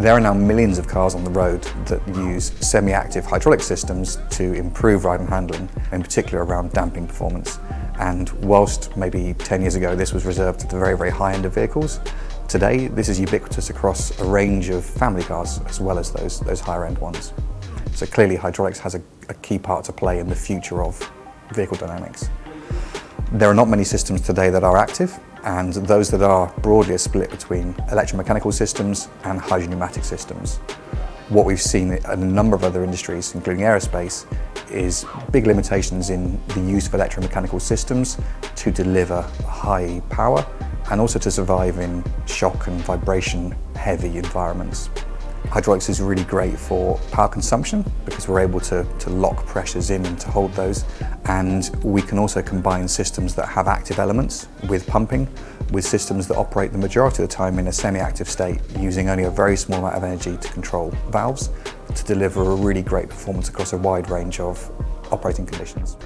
There are now millions of cars on the road that use semi-active hydraulic systems to improve ride and handling, in particular around damping performance. And whilst maybe 10 years ago this was reserved to the very, very high end of vehicles, today this is ubiquitous across a range of family cars as well as those higher end ones. So clearly hydraulics has a key part to play in the future of vehicle dynamics. There are not many systems today that are active, and those that are broadly are split between electromechanical systems and hydropneumatic systems. What we've seen in a number of other industries, including aerospace, is big limitations in the use of electromechanical systems to deliver high power and also to survive in shock and vibration heavy environments. Hydraulics is really great for power consumption because we're able to lock pressures in and to hold those, and we can also combine systems that have active elements with pumping with systems that operate the majority of the time in a semi-active state using only a very small amount of energy to control valves to deliver a really great performance across a wide range of operating conditions.